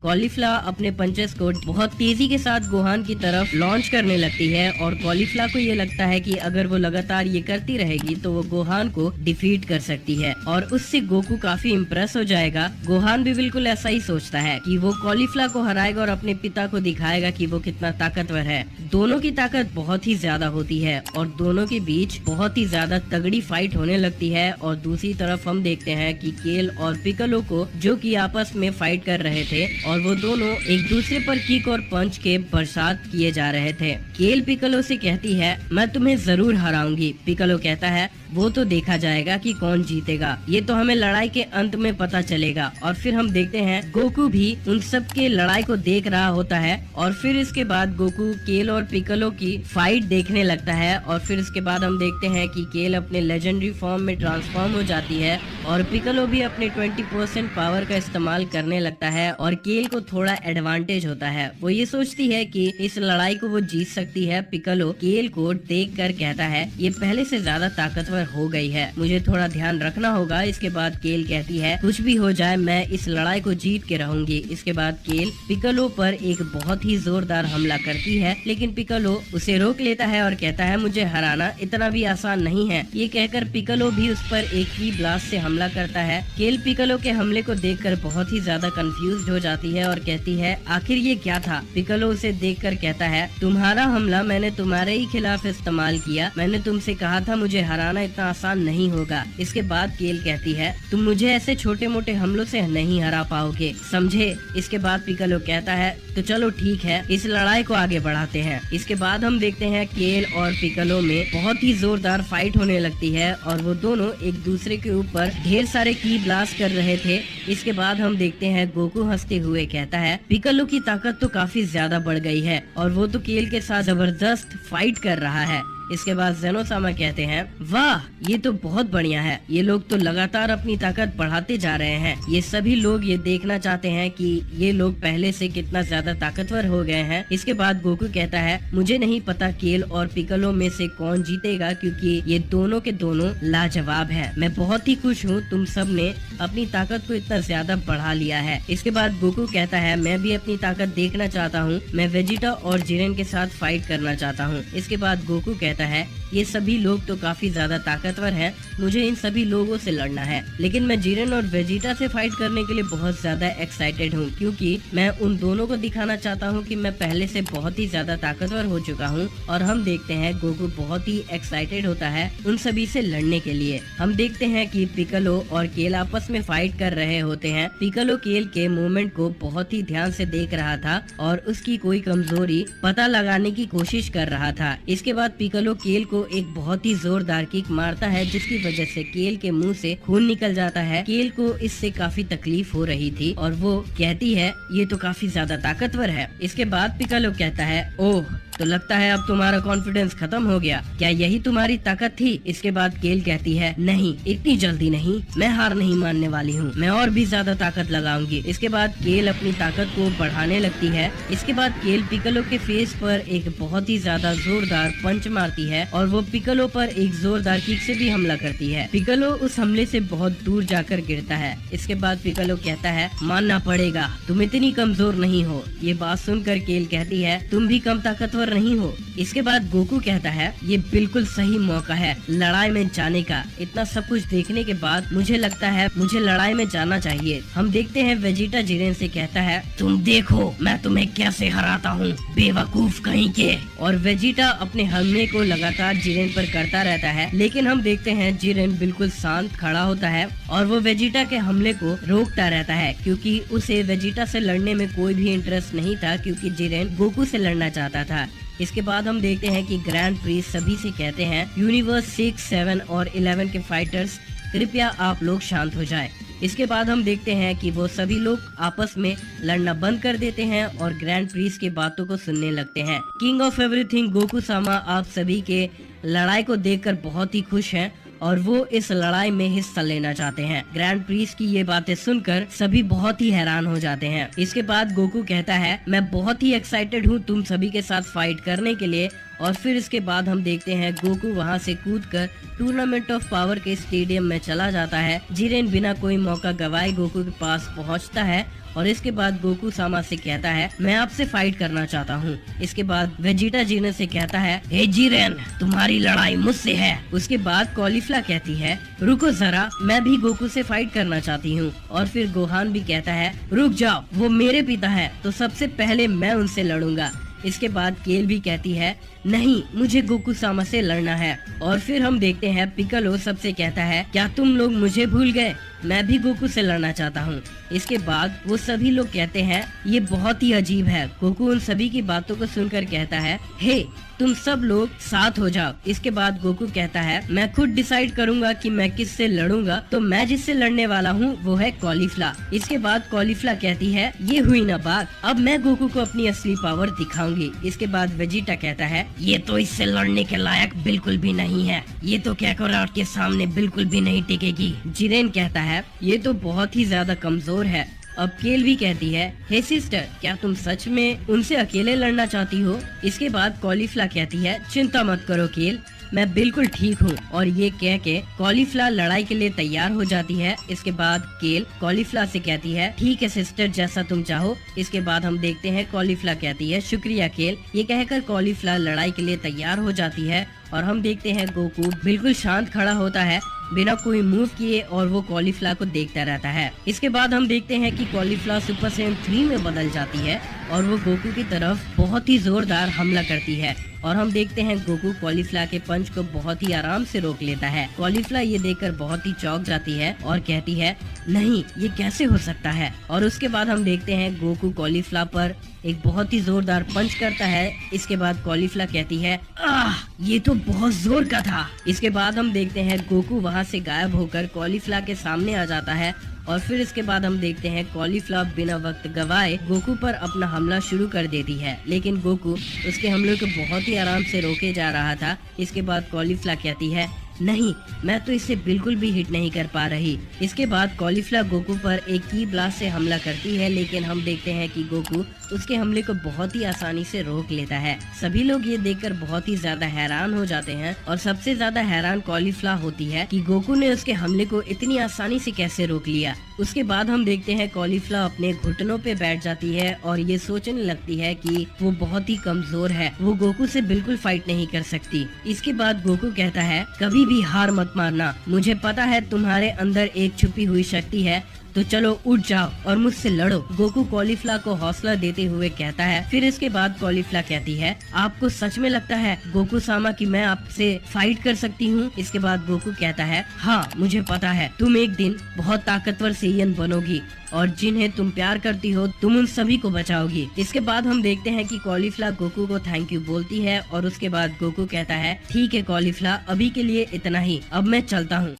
कॉलीफ्ला अपने पंचेस को बहुत तेजी के साथ गोहान की तरफ लॉन्च करने लगती है और कॉलीफ्ला को ये लगता है कि अगर वो लगातार ये करती रहेगी तो वो गोहान को डिफीट कर सकती है और उससे गोकू काफी इम्प्रेस हो जाएगा। गोहान भी बिल्कुल ऐसा ही सोचता है कि वो कॉलीफ्ला को हराएगा और अपने पिता को दिखाएगा कि वो कितना ताकतवर है। दोनों की ताकत बहुत ही ज्यादा होती है और दोनों के बीच बहुत ही ज्यादा तगड़ी फाइट होने लगती है। और दूसरी तरफ हम देखते हैं कि केल और पिकलो को जो कि आपस में फाइट कर रहे थे और वो दोनों एक दूसरे पर किक और पंच के बरसात किए जा रहे थे। केल पिकलो से कहती है मैं तुम्हें जरूर हराऊंगी। पिकलो कहता है वो तो देखा जाएगा कि कौन जीतेगा, ये तो हमें लड़ाई के अंत में पता चलेगा। और फिर हम देखते हैं गोकू भी उन सब के लड़ाई को देख रहा होता है और फिर इसके बाद गोकू केल और पिकलो की फाइट देखने लगता है। और फिर इसके बाद हम देखते हैं कि केल अपने लेजेंडरी फॉर्म में ट्रांसफॉर्म हो जाती है और पिकलो भी अपने 20% पावर का इस्तेमाल करने लगता है और केल को थोड़ा एडवांटेज होता है। वो ये सोचती है कि इस लड़ाई को वो जीत सकती है। पिकलो केल को देख कर कहता है ये पहले से ज्यादा ताकतवर हो गई है, मुझे थोड़ा ध्यान रखना होगा। इसके बाद केल कहती है कुछ भी हो जाए मैं इस लड़ाई को जीत के रहूंगी। इसके बाद केल पिकलो पर एक बहुत ही जोरदार हमला करती है लेकिन पिकलो उसे रोक लेता है और कहता है मुझे हराना इतना भी आसान नहीं है। ये कहकर पिकलो भी उस पर एक ही ब्लास्ट से हमला करता है। केल पिकलो के हमले को देखकर बहुत ही ज्यादा कंफ्यूज हो जाती है और कहती है आखिर ये क्या था। पिकलो उसे देखकर कहता है तुम्हारा हमला मैंने तुम्हारे ही खिलाफ इस्तेमाल किया, मैंने तुमसे कहा था मुझे हराना इतना आसान नहीं होगा। इसके बाद केल कहती है तुम मुझे ऐसे छोटे मोटे हमलों से नहीं हरा पाओगे, समझे। इसके बाद पिकलो कहता है तो चलो ठीक है इस लड़ाई को आगे बढ़ाते हैं। इसके बाद हम देखते हैं केल और पिकलो में बहुत ही जोरदार फाइट होने लगती है और वो दोनों एक दूसरे के ऊपर ढेर सारे की ब्लास्ट कर रहे थे। इसके बाद हम देखते हैं गोकू हंसते हुए कहता है पिकलो की ताकत तो काफी ज्यादा बढ़ गई है और वो तो केल के साथ जबरदस्त फाइट कर रहा है। इसके बाद जेनोसामा कहते हैं वाह ये तो बहुत बढ़िया है, ये लोग तो लगातार अपनी ताकत बढ़ाते जा रहे हैं। ये सभी लोग ये देखना चाहते हैं कि ये लोग पहले से कितना ज्यादा ताकतवर हो गए हैं। इसके बाद गोकू कहता है मुझे नहीं पता केल और पिकलो में से कौन जीतेगा क्योंकि ये दोनों के दोनों लाजवाब है। मैं बहुत ही खुश हूँ तुम सब ने अपनी ताकत को इतना ज्यादा बढ़ा लिया है। इसके बाद गोकू कहता है मैं भी अपनी ताकत देखना चाहता हूँ, मैं वेजिटा और जिरेन के साथ फाइट करना चाहता हूँ। इसके बाद गोकू कहता है ये सभी लोग तो काफी ज्यादा ताकतवर हैं, मुझे इन सभी लोगों से लड़ना है लेकिन मैं जिरेन और वेजिटा से फाइट करने के लिए बहुत ज्यादा एक्साइटेड हूँ क्योंकि मैं उन दोनों को दिखाना चाहता हूँ कि मैं पहले से बहुत ही ज्यादा ताकतवर हो चुका हूँ। और हम देखते हैं गोकू बहुत ही एक्साइटेड होता है उन सभी से लड़ने के लिए। हम देखते हैं कि पिकलो और केल आपस में फाइट कर रहे होते हैं। पिकलो केल के मूवमेंट को बहुत ही ध्यान से देख रहा था और उसकी कोई कमजोरी पता लगाने की कोशिश कर रहा था। इसके बाद पिकलो केल को एक बहुत ही जोरदार किक मारता है जिसकी वजह से केल के मुंह से खून निकल जाता है। केल को इससे काफी तकलीफ हो रही थी और वो कहती है ये तो काफी ज्यादा ताकतवर है। इसके बाद पिकालो कहता है ओह तो लगता है अब तुम्हारा कॉन्फिडेंस खत्म हो गया, क्या यही तुम्हारी ताकत थी। इसके बाद केल कहती है नहीं इतनी जल्दी नहीं, मैं हार नहीं मानने वाली हूँ, मैं और भी ज्यादा ताकत लगाऊंगी। इसके बाद केल अपनी ताकत को बढ़ाने लगती है। इसके बाद केल पिकलो के फेस पर एक बहुत ही ज्यादा जोरदार पंच मारती है और वो पिकलो पर एक जोरदार किक से भी हमला करती है। पिकलो उस हमले से बहुत दूर जाकर गिरता है। इसके बाद पिकलो कहता है मानना पड़ेगा तुम इतनी कमजोर नहीं हो। ये बात सुनकर केल कहती है तुम भी कम ताकतवर नहीं हो। इसके बाद गोकू कहता है ये बिल्कुल सही मौका है लड़ाई में जाने का। इतना सब कुछ देखने के बाद मुझे लगता है मुझे लड़ाई में जाना चाहिए। हम देखते हैं वेजिटा जिरेन से कहता है तुम देखो मैं तुम्हें कैसे हराता हूँ बेवकूफ कहीं के। और वेजिटा अपने हमले को लगातार जिरेन पर करता रहता है लेकिन हम देखते हैं जिरेन बिल्कुल शांत खड़ा होता है और वो वेजिटा के हमले को रोकता रहता है क्योंकि उसे वेजिटा से लड़ने में कोई भी इंटरेस्ट नहीं था क्योंकि जिरेन गोकू से लड़ना चाहता था। इसके बाद हम देखते हैं कि ग्रैंड प्रीस सभी से कहते हैं यूनिवर्स 6, 7 और 11 के फाइटर्स कृपया आप लोग शांत हो जाएं। इसके बाद हम देखते हैं कि वो सभी लोग आपस में लड़ना बंद कर देते हैं और ग्रैंड प्रीस की बातों को सुनने लगते हैं। किंग ऑफ एवरीथिंग गोकू सामा आप सभी के लड़ाई को देखकर बहुत ही खुश हैं और वो इस लड़ाई में हिस्सा लेना चाहते हैं। ग्रैंड प्रीस की ये बातें सुनकर सभी बहुत ही हैरान हो जाते हैं। इसके बाद गोकू कहता है मैं बहुत ही एक्साइटेड हूँ तुम सभी के साथ फाइट करने के लिए और फिर इसके बाद हम देखते हैं गोकू वहाँ से कूदकर टूर्नामेंट ऑफ पावर के स्टेडियम में चला जाता है। जिरेन बिना कोई मौका गवाए गोकू के पास पहुँचता है और इसके बाद गोकू सामा से कहता है मैं आपसे फाइट करना चाहता हूँ। इसके बाद वेजिटा जिरेन से कहता है हे जिरेन, तुम्हारी लड़ाई मुझसे है। उसके बाद कॉलीफ्ला कहती है रुको जरा, मैं भी गोकू से फाइट करना चाहती हूँ। और फिर गोहान भी कहता है रुक जाओ, वो मेरे पिता है तो सबसे पहले मैं उनसे लड़ूंगा। इसके बाद केल भी कहती है नहीं, मुझे गोकू सामा से लड़ना है। और फिर हम देखते हैं पिक्कोलो सबसे कहता है क्या तुम लोग मुझे भूल गए, मैं भी गोकू से लड़ना चाहता हूँ। इसके बाद वो सभी लोग कहते हैं ये बहुत ही अजीब है। गोकू उन सभी की बातों को सुनकर कहता है हे तुम सब लोग साथ हो जाओ। इसके बाद गोकू कहता है मैं खुद डिसाइड करूंगा कि मैं किससे लड़ूंगा, तो मैं जिससे लड़ने वाला हूँ वो है कॉलीफ्ला। इसके बाद कॉलीफ्ला कहती है ये हुई ना बात, अब मैं गोकू को अपनी असली पावर दिखाऊंगी। इसके बाद वेजिटा कहता है ये तो इससे लड़ने के लायक बिल्कुल भी नहीं है, ये तो काकारोट के सामने बिल्कुल भी नहीं टिकेगी। जिरेन कहता है ये तो बहुत ही ज्यादा कमजोर है। अब केल भी कहती है हे सिस्टर, क्या तुम सच में उनसे अकेले लड़ना चाहती हो। इसके बाद कॉलीफ्ला कहती है चिंता मत करो केल, मैं बिल्कुल ठीक हूँ। और ये कह के कॉलीफ्ला लड़ाई के लिए तैयार हो जाती है। इसके बाद केल कॉलीफ्ला से कहती है ठीक है सिस्टर, जैसा तुम चाहो। इसके बाद हम देखते हैं कॉलीफ्ला कहती है शुक्रिया केल। ये कहकर कॉलीफ्ला लड़ाई के लिए तैयार हो जाती है और हम देखते हैं गोकू बिल्कुल शांत खड़ा होता है बिना कोई मूव किए और वो कॉलीफ्ला को देखता रहता है। इसके बाद हम देखते हैं कि कॉलीफ्ला सुपर सैयन 3 में बदल जाती है और वो गोकू की तरफ बहुत ही जोरदार हमला करती है। और हम देखते हैं गोकू कॉलीफ्ला के पंच को बहुत ही आराम से रोक लेता है। कॉलीफ्ला ये देखकर बहुत ही चौंक जाती है और कहती है नहीं, ये कैसे हो सकता है। और उसके बाद हम देखते हैं गोकू कॉलीफ्ला पर एक बहुत ही जोरदार पंच करता है। इसके बाद कॉलीफ्ला कहती है आह, ये तो बहुत जोर का था। इसके बाद हम देखते हैं गोकू वहाँ से गायब होकर कॉलीफ्ला के सामने आ जाता है। और फिर इसके बाद हम देखते हैं कॉलीफ्ला बिना वक्त गवाए गोकू पर अपना हमला शुरू कर देती है, लेकिन गोकू उसके हमले को बहुत ही आराम से रोके जा रहा था। इसके बाद कॉलीफ्ला कहती है नहीं, मैं तो इसे बिल्कुल भी हिट नहीं कर पा रही। इसके बाद कॉलीफ्ला गोकू पर एक की ब्लास्ट से हमला करती है, लेकिन हम देखते हैं कि गोकू उसके हमले को बहुत ही आसानी से रोक लेता है। सभी लोग ये देखकर बहुत ही ज्यादा हैरान हो जाते हैं और सबसे ज्यादा हैरान कॉलीफ्ला होती है कि गोकू ने उसके हमले को इतनी आसानी से कैसे रोक लिया। उसके बाद हम देखते हैं कॉलीफ्ला अपने घुटनों पे बैठ जाती है और ये सोचने लगती है कि वो बहुत ही कमजोर है, वो गोकू से बिल्कुल फाइट नहीं कर सकती। इसके बाद गोकू कहता है कभी भी हार मत मानना, मुझे पता है तुम्हारे अंदर एक छुपी हुई शक्ति है, तो चलो उठ जाओ और मुझसे लड़ो। गोकू कॉलीफ्ला को हौसला देते हुए कहता है। फिर इसके बाद कॉलीफ्ला कहती है आपको सच में लगता है गोकू सामा कि मैं आपसे फाइट कर सकती हूँ। इसके बाद गोकू कहता है हाँ, मुझे पता है तुम एक दिन बहुत ताकतवर सेयन बनोगी और जिन्हें तुम प्यार करती हो तुम उन सभी को बचाओगी। इसके बाद हम देखते हैं कि कॉलीफ्ला गोकू को थैंक यू बोलती है और उसके बाद गोकू कहता है ठीक है कॉलीफ्ला, अभी के लिए इतना ही, अब मैं चलता हूँ।